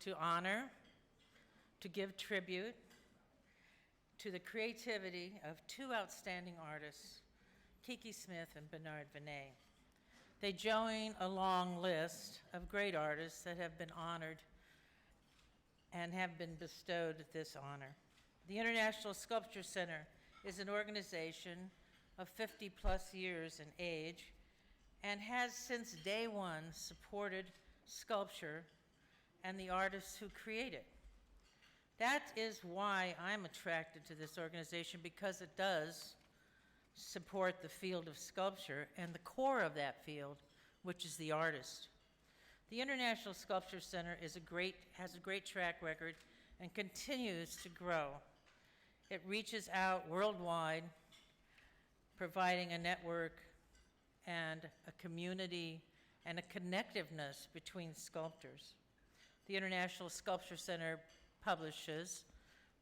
to honor, to give tribute to the creativity of two outstanding artists, Kiki Smith and Bernar Venet. They join a long list of great artists that have been honored and have been bestowed this honor. The International Sculpture Center is an organization of 50-plus years in age and has since day one supported sculpture and the artists who create it. That is why I'm attracted to this organization, because it does support the field of sculpture and the core of that field, which is the artist. The International Sculpture Center has a great track record and continues to grow. It reaches out worldwide, providing a network and a community and a connectiveness between sculptors. The International Sculpture Center publishes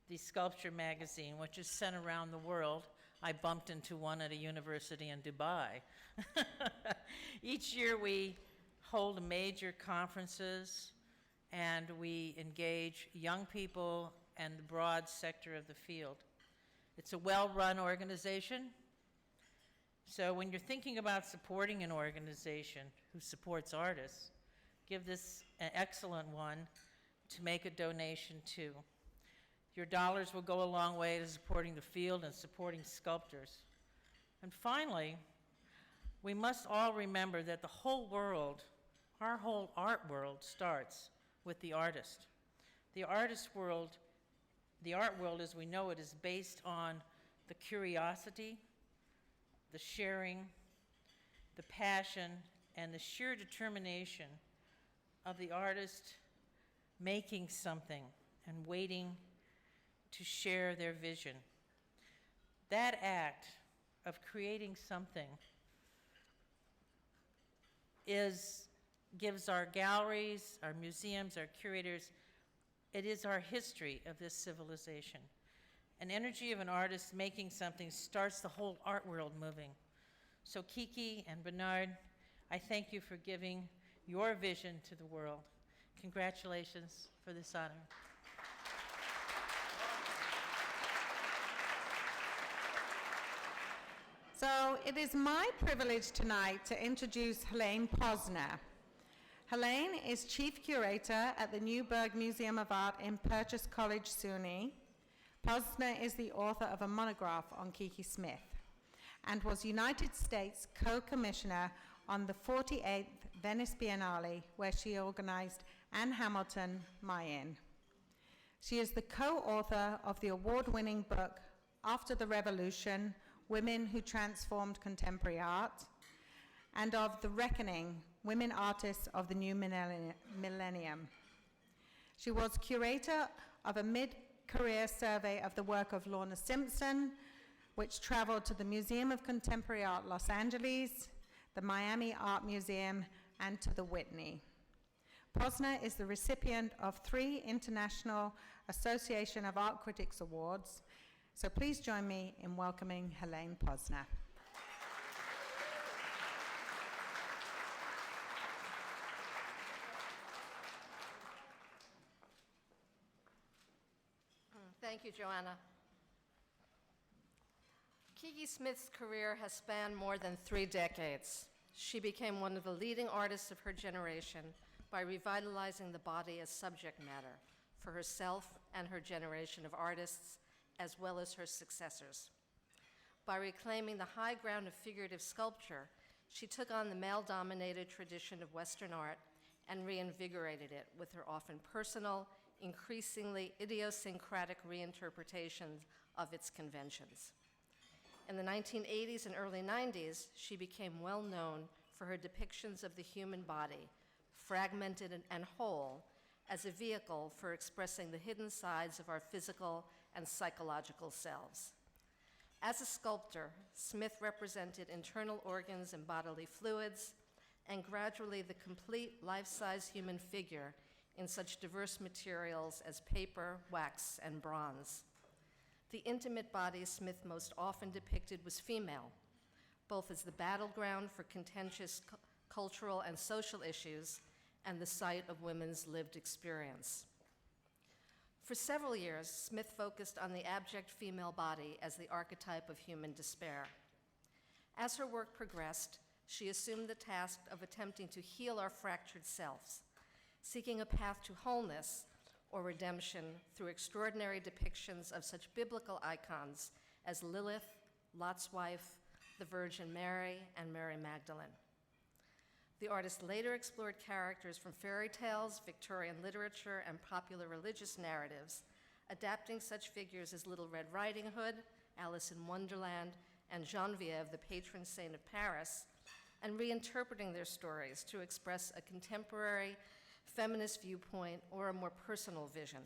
the Sculpture magazine, which is sent around the world. I bumped into one at a university in Dubai. Each year we hold major conferences and we engage young people and the broad sector of the field. It's a well-run organization. So when you're thinking about supporting an organization who supports artists, give this an excellent one to make a donation to. Your dollars will go a long way to supporting the field and supporting sculptors. And finally, we must all remember that the whole world, our whole art world, starts with the artist. The art world as we know it is based on the curiosity, the sharing, the passion, and the sheer determination of the artist making something and waiting to share their vision. That act of creating something gives our galleries, our museums, our curators, it is our history of this civilization. An energy of an artist making something starts the whole art world moving. So Kiki and Bernar, I thank you for giving your vision to the world. Congratulations for this honor. So it is my privilege tonight to introduce Helene Posner. Helene is Chief Curator at the Nuremberg Museum of Art in Purchase College, SUNY. Posner is the author of a monograph on Kiki Smith and was United States Co-Commissioner on the 48th Venice Biennale, where she organized Anne Hamilton, My In. She is the co-author of the award-winning book, After the Revolution, Women Who Transformed Contemporary Art, and of The Reckoning, Women Artists of the New Millennium. She was curator of a mid-career survey of the work of Lorna Simpson, which traveled to the Museum of Contemporary Art, Los Angeles, the Miami Art Museum, and to the Whitney. Posner is the recipient of 3 International Association of Art Critics Awards. So please join me in welcoming Helene Posner. Thank you, Joanna. Kiki Smith's career has spanned more than 3 decades. She became one of the leading artists of her generation by revitalizing the body as subject matter for herself and her generation of artists, as well as her successors. By reclaiming the high ground of figurative sculpture, she took on the male-dominated tradition of Western art and reinvigorated it with her often personal, increasingly idiosyncratic reinterpretations of its conventions. In the 1980s and early 90s, she became well known for her depictions of the human body, fragmented and whole, as a vehicle for expressing the hidden sides of our physical and psychological selves. As a sculptor, Smith represented internal organs and bodily fluids, and gradually the complete life-size human figure in such diverse materials as paper, wax, and bronze. The intimate body Smith most often depicted was female, both as the battleground for contentious cultural and social issues and the site of women's lived experience. For several years, Smith focused on the abject female body as the archetype of human despair. As her work progressed, she assumed the task of attempting to heal our fractured selves, seeking a path to wholeness or redemption through extraordinary depictions of such biblical icons as Lilith, Lot's wife, the Virgin Mary, and Mary Magdalene. The artist later explored characters from fairy tales, Victorian literature, and popular religious narratives, adapting such figures as Little Red Riding Hood, Alice in Wonderland, and Geneviève, the patron saint of Paris, and reinterpreting their stories to express a contemporary feminist viewpoint or a more personal vision.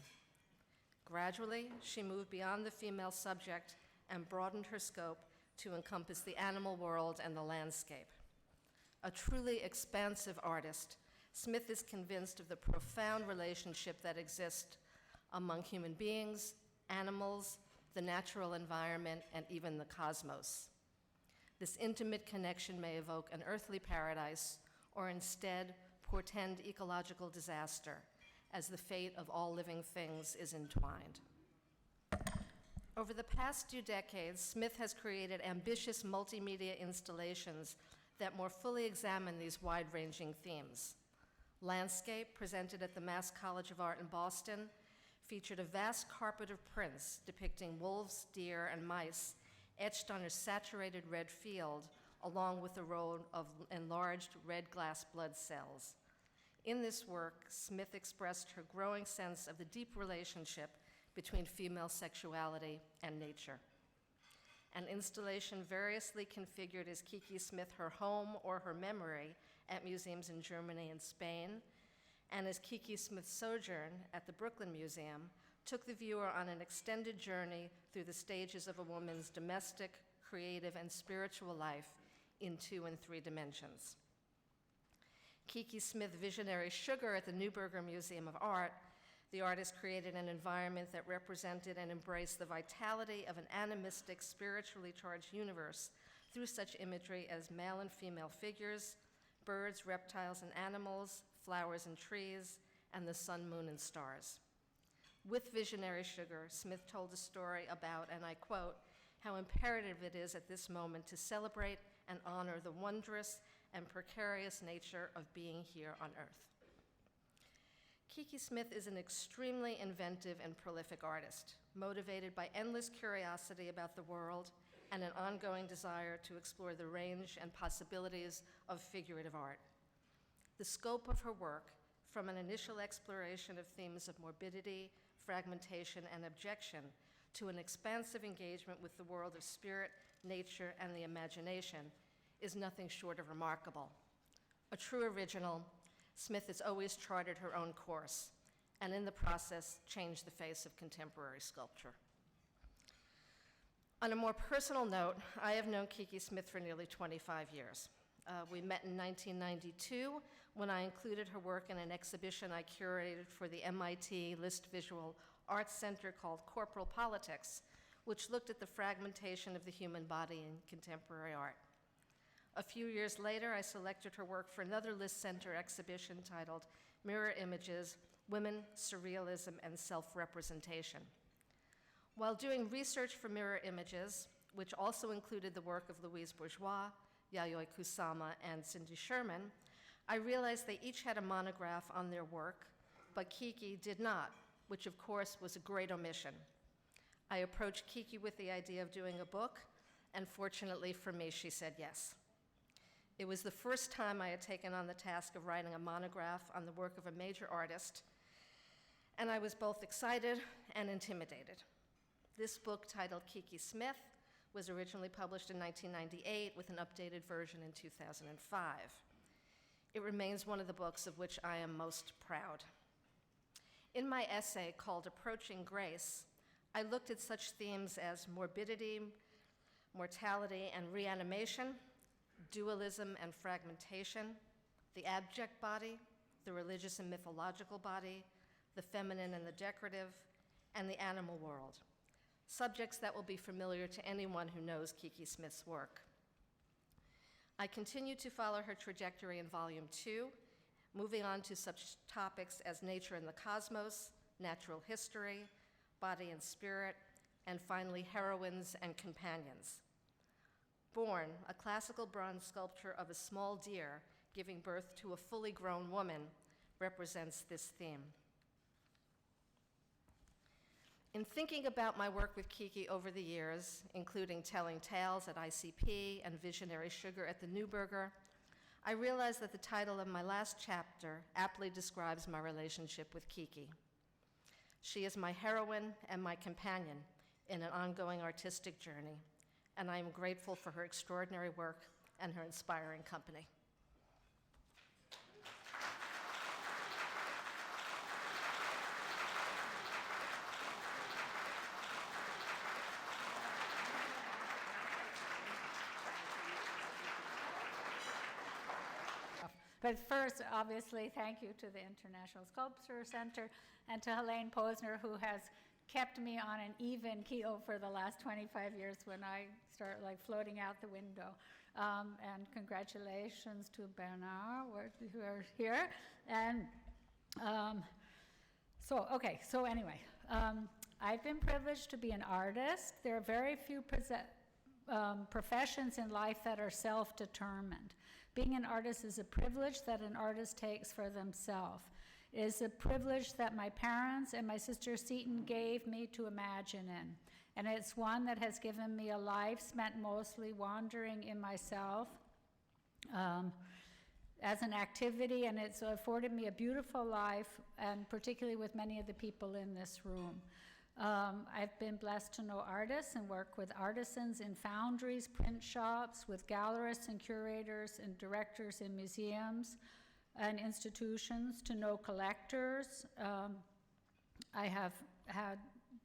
Gradually, she moved beyond the female subject and broadened her scope to encompass the animal world and the landscape. A truly expansive artist, Smith is convinced of the profound relationship that exists among human beings, animals, the natural environment, and even the cosmos. This intimate connection may evoke an earthly paradise or instead portend ecological disaster, as the fate of all living things is entwined. Over the past 2 decades, Smith has created ambitious multimedia installations that more fully examine these wide-ranging themes. Landscape, presented at the Mass College of Art in Boston, featured a vast carpet of prints depicting wolves, deer, and mice etched on a saturated red field, along with a row of enlarged red glass blood cells. In this work, Smith expressed her growing sense of the deep relationship between female sexuality and nature. An installation variously configured as Kiki Smith her home or her memory at museums in Germany and Spain, and as Kiki Smith's sojourn at the Brooklyn Museum, took the viewer on an extended journey through the stages of a woman's domestic, creative, and spiritual life in 2 and 3 dimensions. Kiki Smith Visionary Sugar at the Nuremberg Museum of Art, the artist created an environment that represented and embraced the vitality of an animistic, spiritually charged universe through such imagery as male and female figures, birds, reptiles, and animals, flowers and trees, and the sun, moon, and stars. With Visionary Sugar, Smith told a story about, and I quote, how imperative it is at this moment to celebrate and honor the wondrous and precarious nature of being here on Earth. Kiki Smith is an extremely inventive and prolific artist, motivated by endless curiosity about the world and an ongoing desire to explore the range and possibilities of figurative art. The scope of her work, from an initial exploration of themes of morbidity, fragmentation, and abjection, to an expansive engagement with the world of spirit, nature, and the imagination, is nothing short of remarkable. A true original, Smith has always charted her own course, and in the process, changed the face of contemporary sculpture. On a more personal note, I have known Kiki Smith for nearly 25 years. We met in 1992 when I included her work in an exhibition I curated for the MIT List Visual Arts Center called Corporal Politics, which looked at the fragmentation of the human body in contemporary art. A few years later, I selected her work for another List Center exhibition titled Mirror Images, Women, Surrealism, and Self-Representation. While doing research for Mirror Images, which also included the work of Louise Bourgeois, Yayoi Kusama, and Cindy Sherman, I realized they each had a monograph on their work, but Kiki did not, which of course was a great omission. I approached Kiki with the idea of doing a book, and fortunately for me, she said yes. It was the first time I had taken on the task of writing a monograph on the work of a major artist, and I was both excited and intimidated. This book, titled Kiki Smith, was originally published in 1998 with an updated version in 2005. It remains one of the books of which I am most proud. In my essay called Approaching Grace, I looked at such themes as morbidity, mortality, and reanimation, dualism and fragmentation, the abject body, the religious and mythological body, the feminine and the decorative, and the animal world, subjects that will be familiar to anyone who knows Kiki Smith's work. I continue to follow her trajectory in Volume 2, moving on to such topics as nature and the cosmos, natural history, body and spirit, and finally, heroines and companions. Born, a classical bronze sculpture of a small deer giving birth to a fully grown woman, represents this theme. In thinking about my work with Kiki over the years, including telling tales at ICP and Visionary Sugar at the Newberger, I realized that the title of my last chapter aptly describes my relationship with Kiki. She is my heroine and my companion in an ongoing artistic journey, and I am grateful for her extraordinary work and her inspiring company. But first, obviously, thank you to the International Sculpture Center and to Helene Posner, who has kept me on an even keel for the last 25 years when I start floating out the window. And congratulations to Bernar, who are here. And so anyway, I've been privileged to be an artist. There are very few professions in life that are self-determined. Being an artist is a privilege that an artist takes for themselves. It is a privilege that my parents and my sister Seton gave me to imagine in. And it's one that has given me a life spent mostly wandering in myself as an activity, and it's afforded me a beautiful life, and particularly with many of the people in this room. I've been blessed to know artists and work with artisans in foundries, print shops, with gallerists and curators and directors in museums and institutions, to know collectors. I have had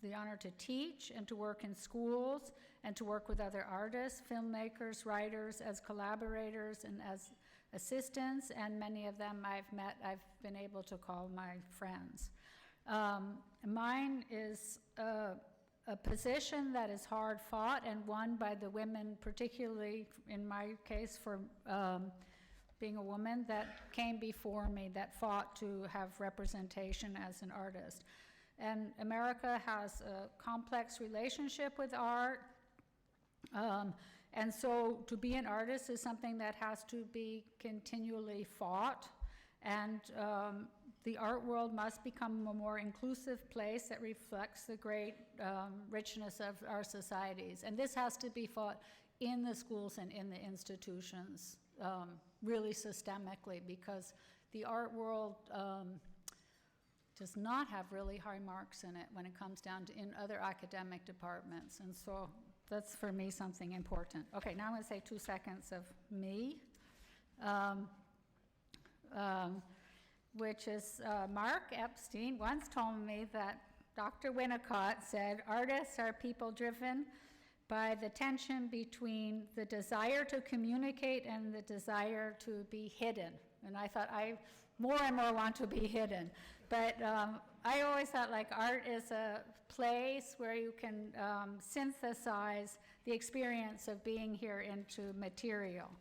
the honor to teach and to work in schools and to work with other artists, filmmakers, writers, as collaborators and as assistants, and many of them I've been able to call my friends. Mine is a position that is hard fought and won by the women, particularly in my case for being a woman that came before me, that fought to have representation as an artist. And America has a complex relationship with art, and so to be an artist is something that has to be continually fought, and the art world must become a more inclusive place that reflects the great richness of our societies. And this has to be fought in the schools and in the institutions, really systemically, because the art world does not have really high marks in it when it comes down to in other academic departments. And so that's, for me, something important. Okay, now I'm going to say 2 seconds of me. Which is Mark Epstein once told me that Dr. Winnicott said, artists are people driven by the tension between the desire to communicate and the desire to be hidden. And I thought, I more and more want to be hidden. But I always thought art is a place where you can synthesize the experience of being here into material.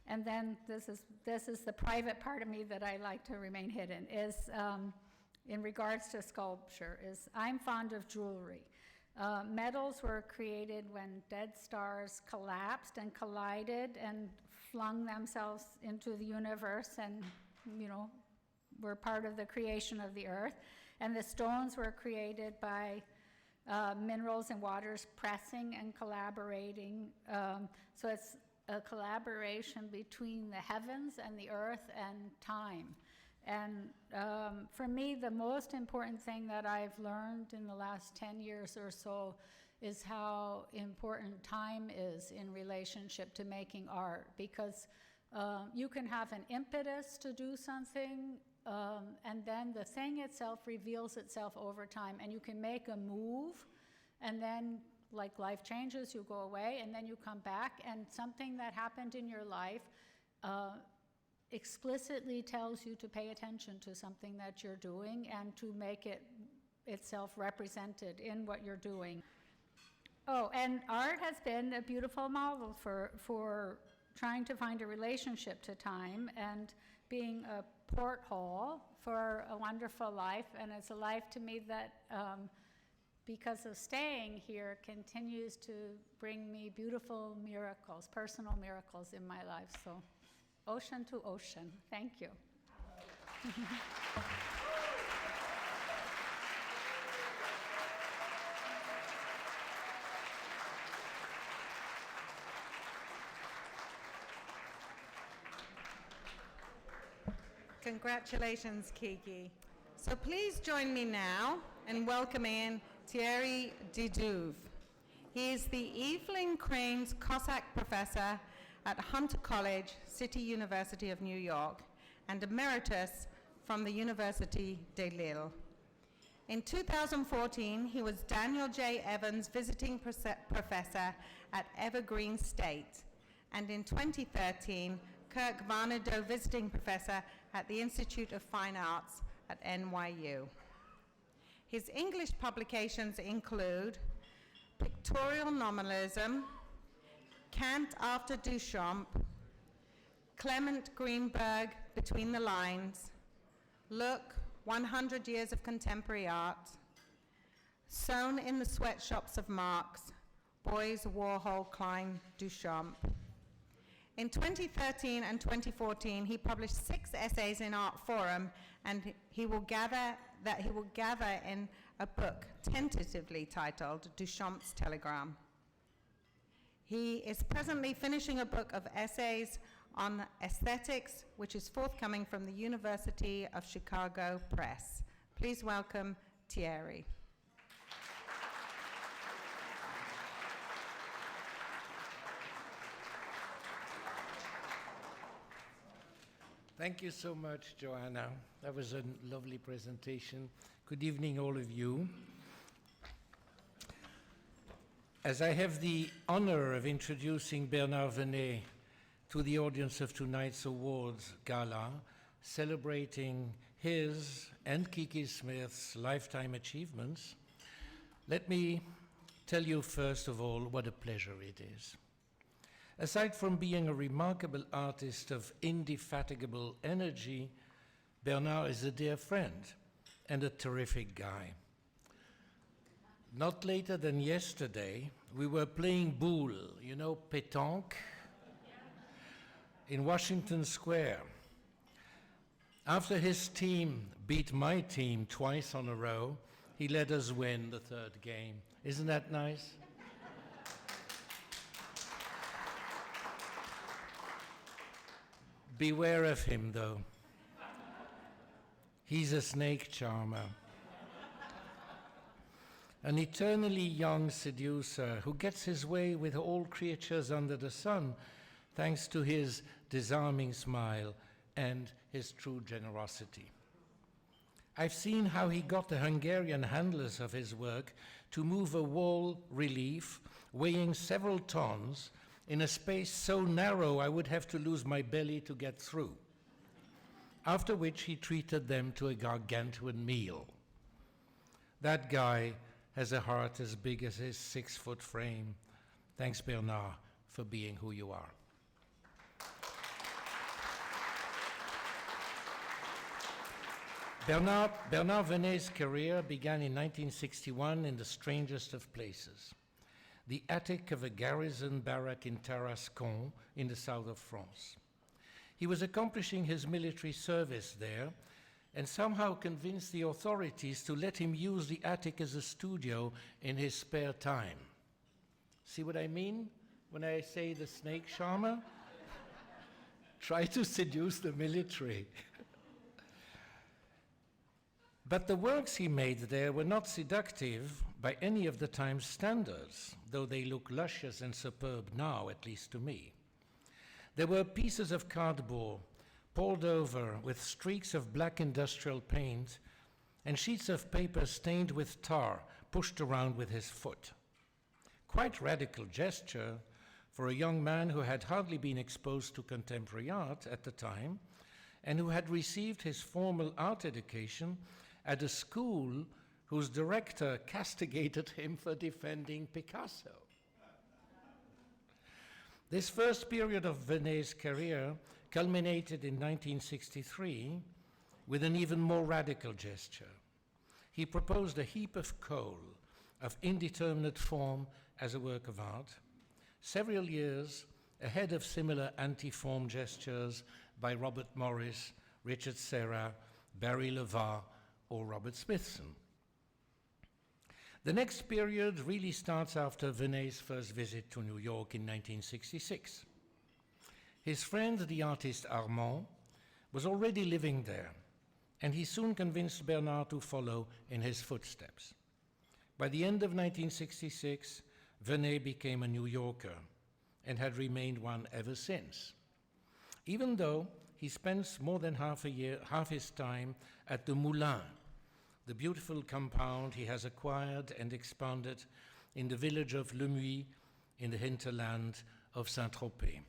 And then this is the private part of me that I like to remain hidden, is in regards to sculpture, is I'm fond of jewelry. Metals were created when dead stars collapsed and collided and flung themselves into the universe and, were part of the creation of the earth. And the stones were created by minerals and waters pressing and collaborating. So it's a collaboration between the heavens and the earth and time. And for me, the most important thing that I've learned in the last 10 years or so is how important time is in relationship to making art, because you can have an impetus to do something, and then the thing itself reveals itself over time, and you can make a move, and then life changes, you go away, and then you come back, and something that happened in your life explicitly tells you to pay attention to something that you're doing and to make it itself represented in what you're doing. Oh, and art has been a beautiful model for trying to find a relationship to time, and being a porthole for a wonderful life, and it's a life to me that, because of staying here, continues to bring me beautiful miracles, personal miracles in my life. So, ocean to ocean. Thank you. Congratulations, Kiki. So please join me now in welcoming Thierry Didouve. He is the Evelyn Crane's Cossack Professor at Hunter College, City University of New York, and Emeritus from the Université de Lille. In 2014, he was Daniel J. Evans Visiting Professor at Evergreen State, and in 2013, Kirk Varnedoe Visiting Professor at the Institute of Fine Arts at NYU. His English publications include Pictorial Nominalism, Kant After Duchamp, Clement Greenberg, Between the Lines, Look, 100 Years of Contemporary Art, Sewn in the Sweatshops of Marx, Boys, Warhol, Klein, Duchamp. In 2013 and 2014, he published 6 essays in Art Forum, and he will gather in a book tentatively titled Duchamp's Telegram. He is presently finishing a book of essays on aesthetics, which is forthcoming from the University of Chicago Press. Please welcome Thierry. Thank you so much, Joanna. That was a lovely presentation. Good evening, all of you. As I have the honor of introducing Bernar Venet to the audience of tonight's awards gala, celebrating his and Kiki Smith's lifetime achievements, let me tell you first of all what a pleasure it is. Aside from being a remarkable artist of indefatigable energy, Bernar is a dear friend and a terrific guy. Not later than yesterday, we were playing boule, you know, pétanque, in Washington Square. After his team beat my team twice on a row, he let us win the third game. Isn't that nice? Beware of him, though. He's a snake charmer. An eternally young seducer who gets his way with all creatures under the sun, thanks to his disarming smile and his true generosity. I've seen how he got the Hungarian handlers of his work to move a wall relief weighing several tons in a space so narrow I would have to lose my belly to get through, after which he treated them to a gargantuan meal. That guy has a heart as big as his 6-foot frame. Thanks, Bernar, for being who you are. Bernar Venet's career began in 1961 in the strangest of places, the attic of a garrison barrack in Tarascon in the south of France. He was accomplishing his military service there and somehow convinced the authorities to let him use the attic as a studio in his spare time. See what I mean when I say the snake charmer? Try to seduce the military. But the works he made there were not seductive by any of the time's standards, though they look luscious and superb now, at least to me. There were pieces of cardboard poured over with streaks of black industrial paint and sheets of paper stained with tar pushed around with his foot. Quite radical gesture for a young man who had hardly been exposed to contemporary art at the time and who had received his formal art education at a school whose director castigated him for defending Picasso. This first period of Venet's career culminated in 1963 with an even more radical gesture. He proposed a heap of coal of indeterminate form as a work of art, several years ahead of similar anti-form gestures by Robert Morris, Richard Serra, Barry Levar, or Robert Smithson. The next period really starts after Venet's first visit to New York in 1966. His friend, the artist Armand, was already living there, and he soon convinced Bernar to follow in his footsteps. By the end of 1966, Venet became a New Yorker and had remained one ever since, even though he spends more than half his time at the Moulin, the beautiful compound he has acquired and expanded in the village of Le Muy in the hinterland of Saint-Tropez.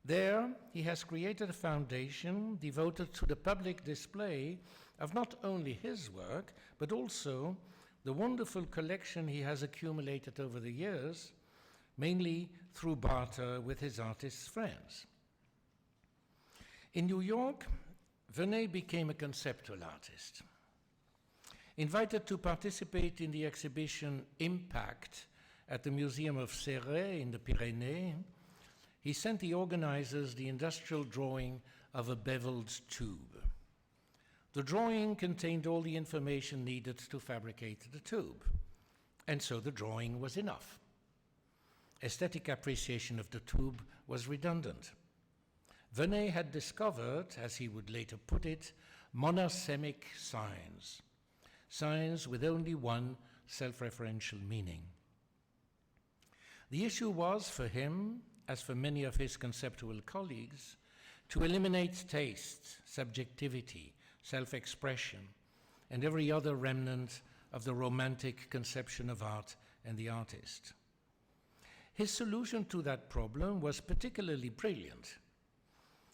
There, he has created a foundation devoted to the public display of not only his work, but also the wonderful collection he has accumulated over the years, mainly through barter with his artist friends. In New York, Venet became a conceptual artist. Invited to participate in the exhibition Impact at the Museum of Céret in the Pyrenees, he sent the organizers the industrial drawing of a beveled tube. The drawing contained all the information needed to fabricate the tube, and so the drawing was enough. Aesthetic appreciation of the tube was redundant. Venet had discovered, as he would later put it, monasemic signs, signs with only one self-referential meaning. The issue was, for him, as for many of his conceptual colleagues, to eliminate taste, subjectivity, self-expression, and every other remnant of the romantic conception of art and the artist. His solution to that problem was particularly brilliant.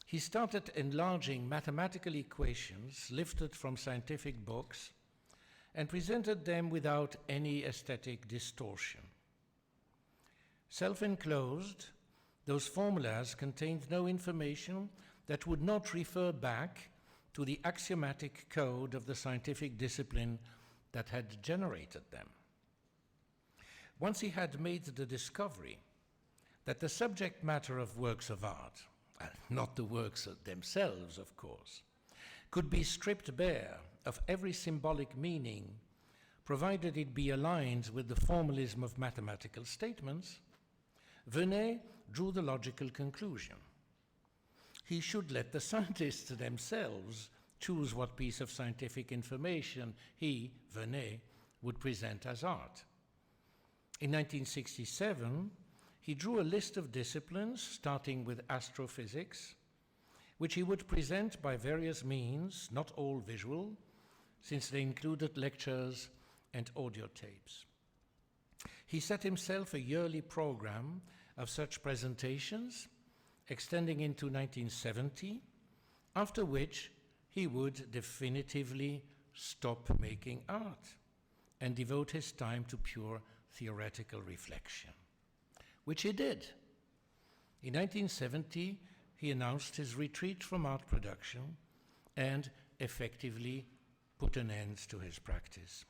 He started enlarging mathematical equations lifted from scientific books and presented them without any aesthetic distortion. Self-enclosed, those formulas contained no information that would not refer back to the axiomatic code of the scientific discipline that had generated them. Once he had made the discovery that the subject matter of works of art, not the works themselves, of course, could be stripped bare of every symbolic meaning, provided it be aligned with the formalism of mathematical statements, Venet drew the logical conclusion. He should let the scientists themselves choose what piece of scientific information he, Venet, would present as art. In 1967, he drew a list of disciplines, starting with astrophysics, which he would present by various means, not all visual, since they included lectures and audio tapes. He set himself a yearly program of such presentations, extending into 1970, after which he would definitively stop making art and devote his time to pure theoretical reflection, which he did. In 1970, he announced his retreat from art production and effectively put an end to his practice.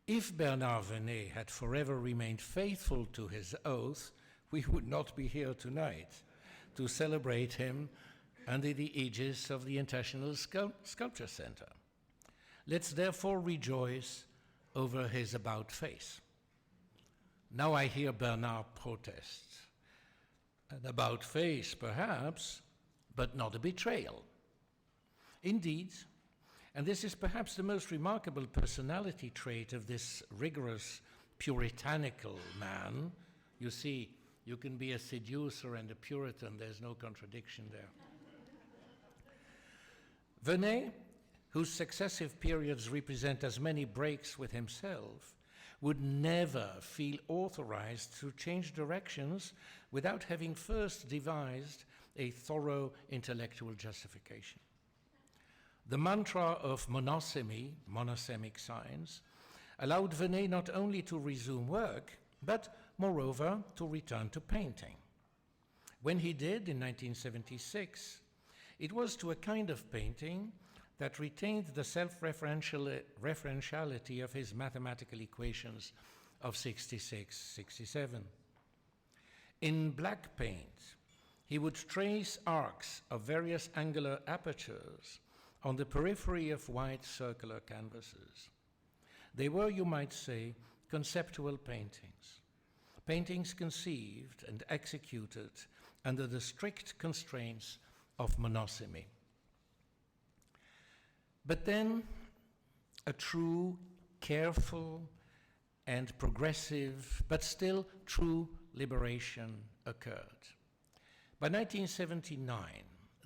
If Bernar Venet had forever remained faithful to his oath, we would not be here tonight to celebrate him under the aegis of the International Sculpture Center. Let's therefore rejoice over his about-face. Now I hear Bernard protest. An about-face, perhaps, but not a betrayal. Indeed, and this is perhaps the most remarkable personality trait of this rigorous, puritanical man. You see, you can be a seducer and a Puritan, there's no contradiction there. Venet, whose successive periods represent as many breaks with himself, would never feel authorized to change directions without having first devised a thorough intellectual justification. The mantra of monosemy, monasemic signs, allowed Venet not only to resume work, but moreover to return to painting. When he did in 1976, It was to a kind of painting that retained the self-referentiality of his mathematical equations of 66, 67. In black paint, he would trace arcs of various angular apertures on the periphery of white circular canvases. They were, you might say, conceptual paintings, paintings conceived and executed under the strict constraints of monosymy. But then a true, careful, and progressive, but still true liberation occurred. By 1979,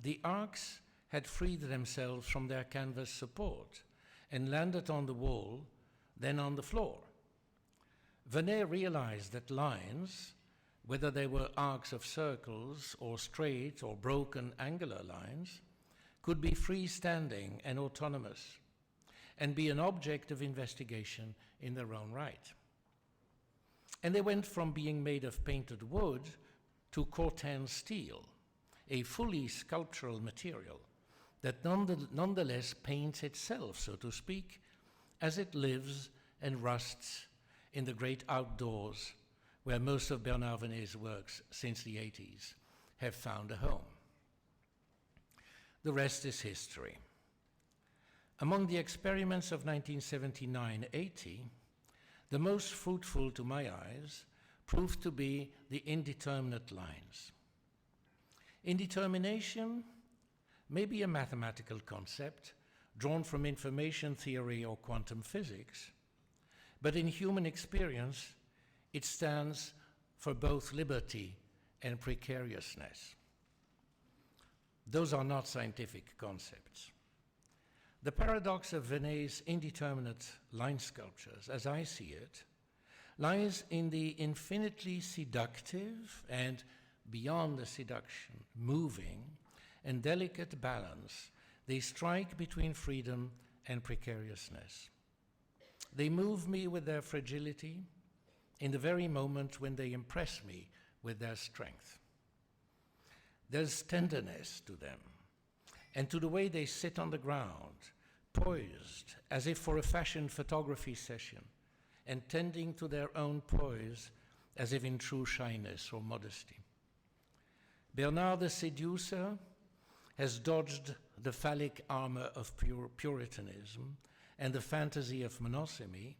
the arcs had freed themselves from their canvas support and landed on the wall, then on the floor. Venet realized that lines, whether they were arcs of circles or straight or broken angular lines, could be freestanding and autonomous and be an object of investigation in their own right. And they went from being made of painted wood to Corten steel, a fully sculptural material that nonetheless paints itself, so to speak, as it lives and rusts in the great outdoors where most of Bernar Venet's works since the 80s have found a home. The rest is history. Among the experiments of 1979-80, the most fruitful to my eyes proved to be the indeterminate lines. Indetermination may be a mathematical concept drawn from information theory or quantum physics, but in human experience, it stands for both liberty and precariousness. Those are not scientific concepts. The paradox of Venet's indeterminate line sculptures, as I see it, lies in the infinitely seductive and, beyond the seduction, moving and delicate balance they strike between freedom and precariousness. They move me with their fragility in the very moment when they impress me with their strength. There's tenderness to them, and to the way they sit on the ground, poised as if for a fashion photography session, and tending to their own poise as if in true shyness or modesty. Bernard the seducer has dodged the phallic armor of Puritanism and the fantasy of monosymy,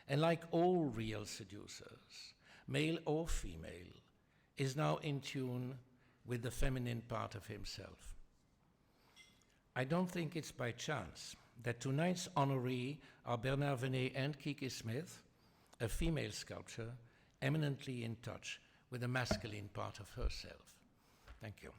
and like all real seducers, male or female, is now in tune with the feminine part of himself. I don't think it's by chance that tonight's honoree are Bernar Venet and Kiki Smith, a female sculptor eminently in touch with the masculine part of herself. Thank you.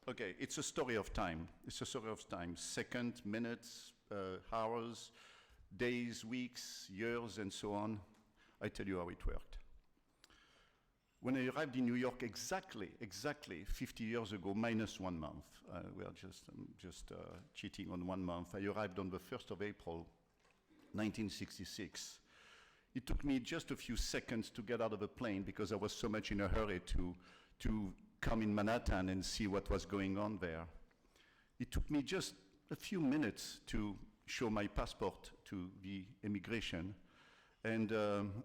Okay, it's a story of time. It's a story of time. Seconds, minutes, hours, days, weeks, years, and so on. I tell you how it worked. When I arrived in New York exactly 50 years ago, minus 1 month, we are just cheating on 1 month. I arrived on the 1st of April, 1966. It took me just a few seconds to get out of the plane because I was so much in a hurry to come in Manhattan and see what was going on there. It took me just a few minutes to show my passport to the immigration, and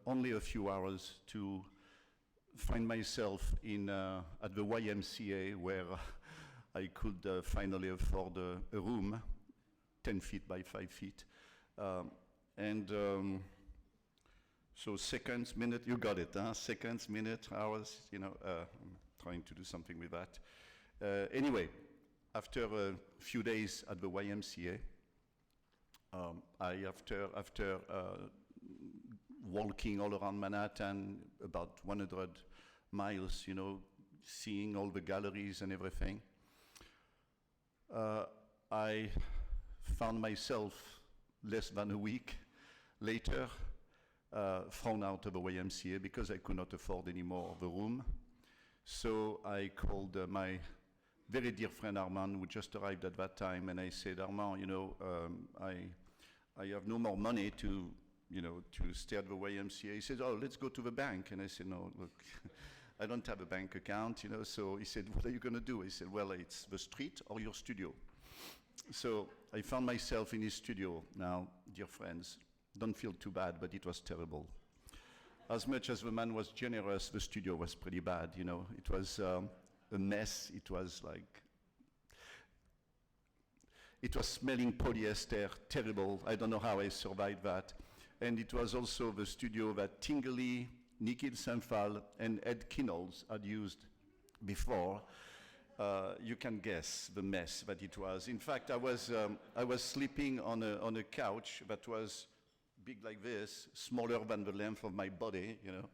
only a few hours to find myself at the YMCA, where I could finally afford a room, 10 feet by 5 feet. So seconds, minute, you got it, huh? Seconds, minute, hours, I'm trying to do something with that. Anyway, after a few days at the YMCA, after walking all around Manhattan, about 100 miles, seeing all the galleries and everything, I found myself less than a week later thrown out of the YMCA because I could not afford any more of the room. So I called my very dear friend Armand, who just arrived at that time, and I said, Armand, you know, I have no more money to, you know, to stay at the YMCA. He said, oh, let's go to the bank. And I said, no, look, I don't have a bank account, you know. So he said, what are you going to do? I said, well, it's the street or your studio. So I found myself in his studio. Now, dear friends, don't feel too bad, but it was terrible. As much as the man was generous, the studio was pretty bad, you know. It was a mess. It was like, it was smelling polyester, terrible. I don't know how I survived that. And it was also the studio that Tingley, Nikhil Sanfal, and Ed Kinnells had used before. You can guess the mess that it was. In fact, I was sleeping on a couch that was big like this, smaller than the length of my body, you know.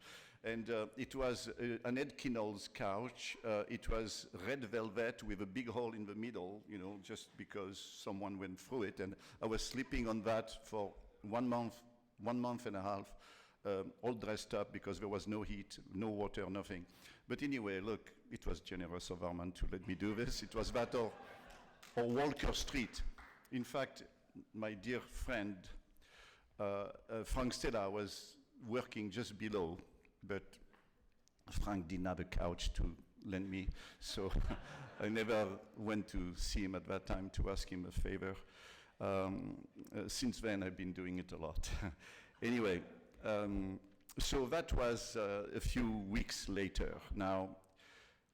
And it was an Ed Kinnell's couch. It was red velvet with a big hole in the middle, you know, just because someone went through it. And I was sleeping on that for 1 month and a half, all dressed up because there was no heat, no water, nothing. But anyway, look, it was generous of Armand to let me do this. It was that or Walker Street. In fact, my dear friend, Frank Stella was working just below, but Frank didn't have a couch to lend me, so I never went to see him at that time to ask him a favor. Since then, I've been doing it a lot. Anyway, so that was a few weeks later. Now,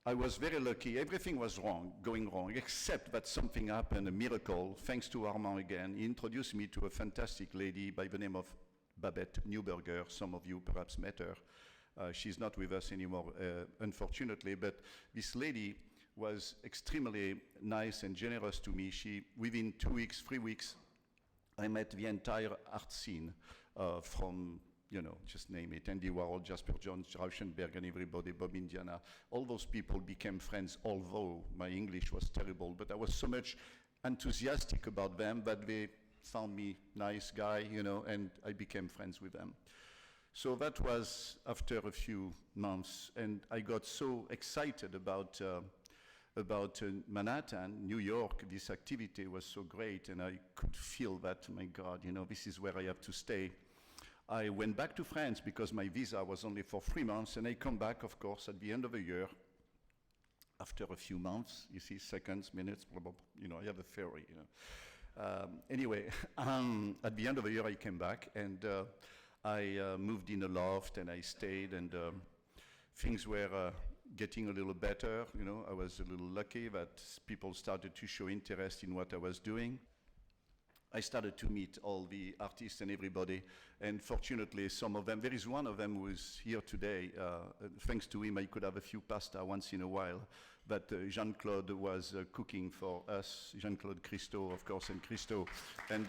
I was very lucky. Everything was going wrong, except that something happened, a miracle, thanks to Armand again. He introduced me to a fantastic lady by the name of Babette Neuberger. Some of you perhaps met her. She's not with us anymore, unfortunately, but this lady was extremely nice and generous to me. Within 2 weeks, 3 weeks, I met the entire art scene from, you know, just name it, Andy Warhol, Jasper Johns, Rauschenberg, and everybody, Bob Indiana. All those people became friends, although my English was terrible, but I was so much enthusiastic about them that they found me nice guy, you know, and I became friends with them. So that was after a few months, and I got so excited about Manhattan, New York. This activity was so great, and I could feel that, my God, you know, this is where I have to stay. I went back to France because my visa was only for 3 months, and I come back, of course, at the end of the year. After a few months, you see, seconds, minutes, blah, blah, blah, you know, I have a theory, you know. Anyway, at the end of the year, I came back, and I moved in a loft, and I stayed, and things were getting a little better, you know. I was a little lucky that people started to show interest in what I was doing. I started to meet all the artists and everybody, and fortunately some of them, there is one of them who is here today. Thanks to him, I could have a few pasta once in a while, but Jean-Claude was cooking for us, Jean-Claude Christo, of course, and Christo. And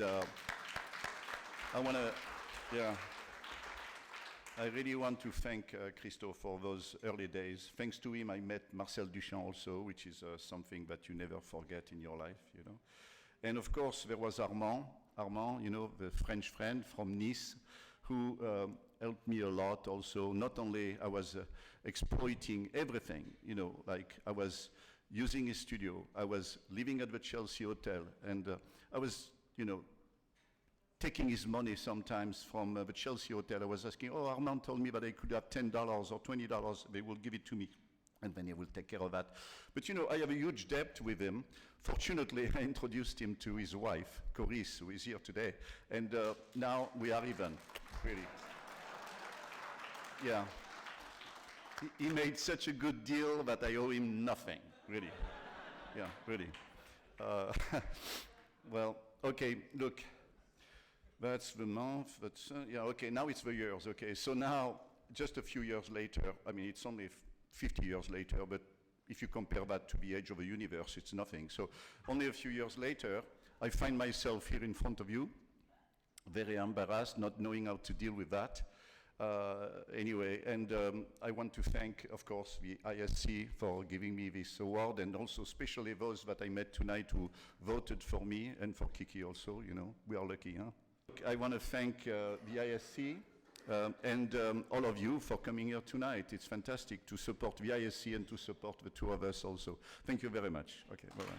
I want to, yeah, I really want to thank Christo for those early days. Thanks to him, I met Marcel Duchamp also, which is something that you never forget in your life, you know. And of course, there was Armand, you know, the French friend from Nice, who helped me a lot also. Not only I was exploiting everything, you know, like I was using his studio, I was living at the Chelsea Hotel, and I was, you know, taking his money sometimes from the Chelsea Hotel. I was asking, oh, Armand told me that I could have $10 or $20, they will give it to me, and then he will take care of that. But you know, I have a huge debt with him. Fortunately, I introduced him to his wife, Coris, who is here today, and now we are even, really. Yeah. He made such a good deal that I owe him nothing, really. Yeah, really. Well, okay, look, that's the month, that's, yeah, okay, now it's the years, okay. So now, just a few years later, I mean, it's only 50 years later, but if you compare that to the age of the universe, it's nothing. So only a few years later, I find myself here in front of you, very embarrassed, not knowing how to deal with that. Anyway, and I want to thank, of course, the ISC for giving me this award, and also especially those that I met tonight who voted for me, and for Kiki also, you know, we are lucky, huh? I want to thank the ISC, and all of you for coming here tonight. It's fantastic to support the ISC and to support the two of us also. Thank you very much. Okay, bye-bye.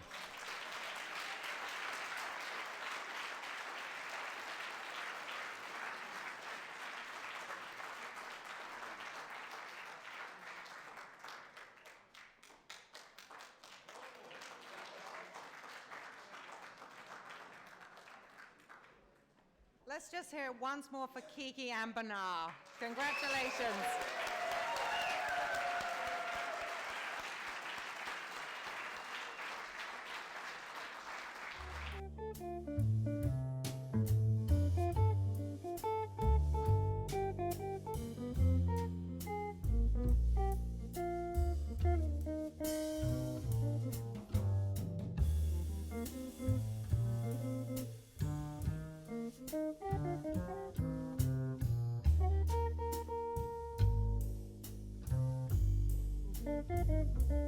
Let's just hear it once more for Kiki and Bernar. Congratulations. Thank you.